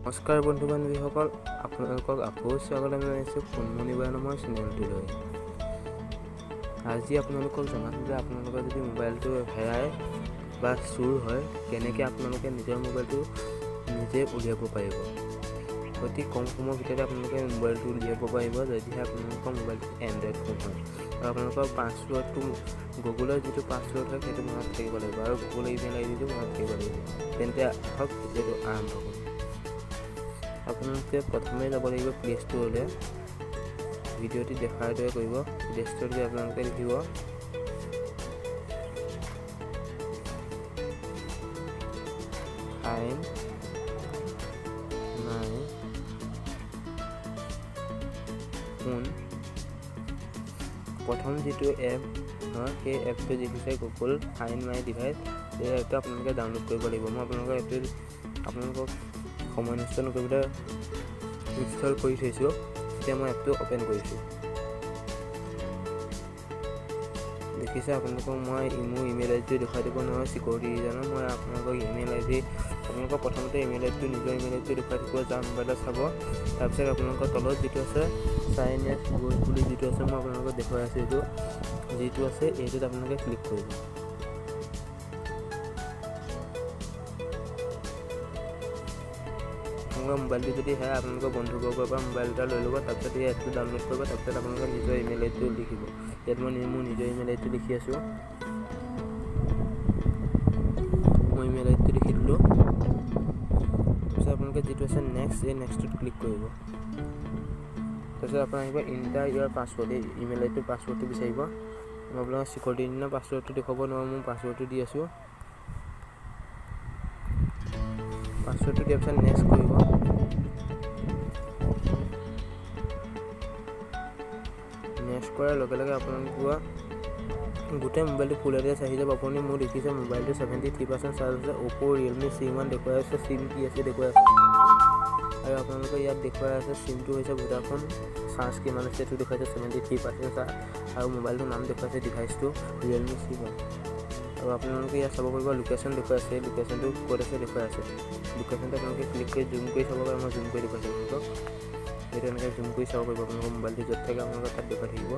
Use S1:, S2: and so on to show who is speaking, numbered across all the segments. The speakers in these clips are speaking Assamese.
S1: নমস্কাৰ বন্ধু বান্ধৱীসকল, আপোনালোকক আকৌ স্বাগতম জনাইছোঁ ফোনমণিবাৰ নামৰ চেনেলটোলৈ। আজি আপোনালোকক জনালোঁ যে আপোনালোকৰ যদি মোবাইলটো হেৰাই বা চুৰ হয়, কেনেকৈ আপোনালোকে নিজৰ মোবাইলটো নিজে উলিয়াব পাৰিব। অতি কম সময়ৰ ভিতৰতে আপোনালোকে মোবাইলটো উলিয়াব পাৰিব যদিহে আপোনালোকৰ মোবাইলটো এণ্ড্ৰইড ফোন হয়। আৰু আপোনালোকৰ পাছৱৰ্ডটো গুগলৰ যিটো পাছৱৰ্ড হয় সেইটো মনত থাকিব লাগিব, আৰু গুগল ইমেইল আইডিটো মনত থাকিব লাগিব। তেন্তে আহক ভিডিঅ'টো আৰম্ভ কৰোঁ। আপোনালোকে প্ৰথমে যাব লাগিব প্লে ষ্ট'ৰলৈ। ভিডিঅ'টি দেখাৰ দৰে কৰিব। প্লে ষ্ট'ৰত গৈ আপোনালোকে লিখিব ফাইন মাই ফোন। প্ৰথম যিটো এপ হয় সেই এপটো দেখিছে গুগল ফাইন মাই ডিভাইচ। এই এপটো আপোনালোকে ডাউনলোড কৰিব লাগিব। মই আপোনালোকক সময় নষ্ট নকৰিবলৈ ইনষ্টল কৰি থৈছোঁ। এতিয়া মই এপটো অ'পেন কৰিছোঁ। দেখিছে আপোনালোকক মই মোৰ ইমেইল আইডিটো দেখুৱাই দিব নোৱাৰোঁ চিকিউৰিটি ৰিজনত। মই আপোনালোকক আপোনালোকৰ প্ৰথমতে ইমেইল আইডিটো নিজৰ ইমেইল আইডিটো দেখুৱাই দিব যাম মোবাইলত চাব। তাৰপিছত আপোনালোকৰ তলত যিটো আছে চাইন এপ বুলি যিটো আছে মই আপোনালোকক দেখুৱাই আছোঁ, এইটো যিটো আছে এইটোত আপোনালোকে ক্লিক কৰিব। আপোনালোকৰ মোবাইলটো যদি হেৰাই আপোনালোকৰ বন্ধুবৰ্গৰ পৰা মোবাইল এটা লৈ ল'ব। তাৰপিছত এই এপটো ডাউনলোড কৰিব। তাৰপিছত আপোনালোকে নিজৰ ইমেইল আইডিটো লিখিব। ইয়াত মই মোৰ নিজৰ ইমেইল আইডিটো লিখি আছোঁ। মই ইমেইল আইডিটো লিখি দিলোঁ। তাৰপিছত আপোনালোকে যিটো আছে নেক্সট, এই নেক্সটটোত ক্লিক কৰিব। তাৰপিছত আপোনাৰ আহিব ইণ্টাৰ ইয়াৰ পাছৱৰ্ড। এই ইমেইল আইডিটোৰ পাছৱৰ্ডটো বিচাৰিব। মই আপোনালোকৰ চিকিউৰিটি দিনৰ পাছৱৰ্ডটো দেখুৱাব নোৱাৰোঁ, মোৰ পাছৱৰ্ডটো দি আছোঁ। পাছৱৰ্ডটো দিয়াৰ পিছত নেক্সট কৰিব। নেক্সট কৰাৰ লগে লগে আপোনালোকৰ গোটেই মোবাইলটো ফুল এড্ৰেছ আহি যাব। আপুনি মোৰ দেখিছে মোবাইলটো 73% চাৰ্জ আছে। অ'প' ৰিয়েলমি C1 দেখুৱাই আছে। চিম কি আছে দেখুৱাই আছে, আৰু আপোনালোকে ইয়াত দেখুৱাই আছে চিমটো হৈছে ভোডাফোন। চাৰ্জ কিমান আছে সেইটো দেখুৱাইছে 73% চাৰ্জ, আৰু মোবাইলটোৰ নাম দেখুৱাইছে ডিভাইচটো ৰিয়েলমি C1। আৰু আপোনালোকে ইয়াত চাব পাৰিব লোকেশ্যন দেখুৱাই আছে। এই লোকেশ্যনটো ক'ত আছে দেখুৱাই আছে। লোকেশ্যনটো আপোনালোকে ক্লিক কৰি জুম কৰি চাব পাৰে। মই জুম কৰি দেখুৱাইছোঁ আপোনালোকক। এইটো এনেকৈ জুম কৰি চাব পাৰিব। আপোনালোকৰ মোবাইলটো য'ত থাকে আপোনালোকৰ তাত দেখুৱাই থাকিব।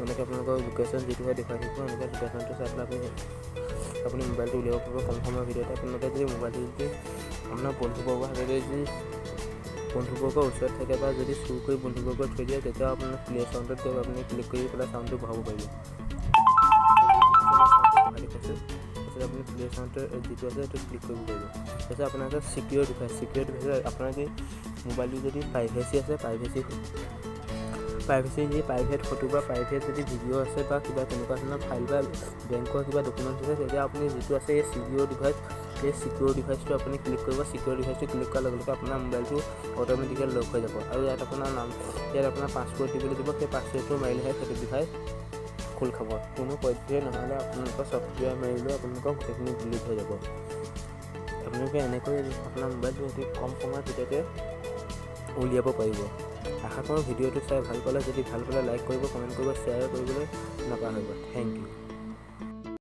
S1: এনেকৈ আপোনালোকৰ লোকেশ্যন যিটো হয় দেখুৱাই থাকিব। এনেকৈ লোকেশ্যনটো চাই পেলাই আপুনি মোবাইলটো উলিয়াব পাৰিব কম সময়ৰ ভিতৰতে। আপোনালোকে যদি মোবাইলটো যদি আপোনাৰ বন্ধুবৰ্গৰ ওচৰত থাকে বা যদি চুৰ কৰি বন্ধুবৰ্গ থৈ দিয়ে, তেতিয়া আপোনাৰ প্লে চাউণ্ডত গৈ আপুনি ক্লিক কৰি পেলাই চাউণ্ডটো বঢ়াব পাৰিব। তাৰপিছত আপুনি প্লে চাউণ্ডৰ যিটো আছে সেইটো ক্লিক কৰিব পাৰিব। তাৰপিছত আপোনাৰ চিকিউৰ ডিভাইচ আপোনাৰ যদি মোবাইলটো যদি প্ৰাইভেচি আছে, প্ৰাইভেট ফটো বা প্ৰাইভেট যদি ভিডিঅ' আছে বা কিবা তেনেকুৱা ধৰণৰ ফাইল বা বেংকৰ কিবা ডকুমেণ্টছ আছে, তেতিয়া আপুনি যিটো আছে এই চিকিউৰ ডিভাইচটো আপুনি ক্লিক কৰিব। চিকিউৰ ডিভাইচটো ক্লিক কৰাৰ লগে লগে আপোনাৰ মোবাইলটো অট'মেটিকেলি লক হৈ যাব। আৰু ইয়াত আপোনাৰ পাছৱৰ্ড দিবলৈ দিব। সেই পাছৱৰ্ডটো মাৰিলেহে সেইটো ডিভাইচ খোল খাব। কোনো পধ্যে নহ'লে আপোনালোকৰ ছফ্টৱেৰ মাৰিলেও আপোনালোকৰ গোটেইখিনি ডিলিট হৈ যাব। আপোনালোকে এনেকৈ আপোনাৰ মোবাইলটো অতি কম সময়ৰ ভিতৰতে উলিয়াব পাৰিব। আশা কৰোঁ ভিডিঅ'টো চাই ভাল পালে। যদি ভাল পালে লাইক কৰিব, কমেণ্ট কৰিব, শ্বেয়াৰ কৰিবলৈ নাপাহৰিব। Thank U.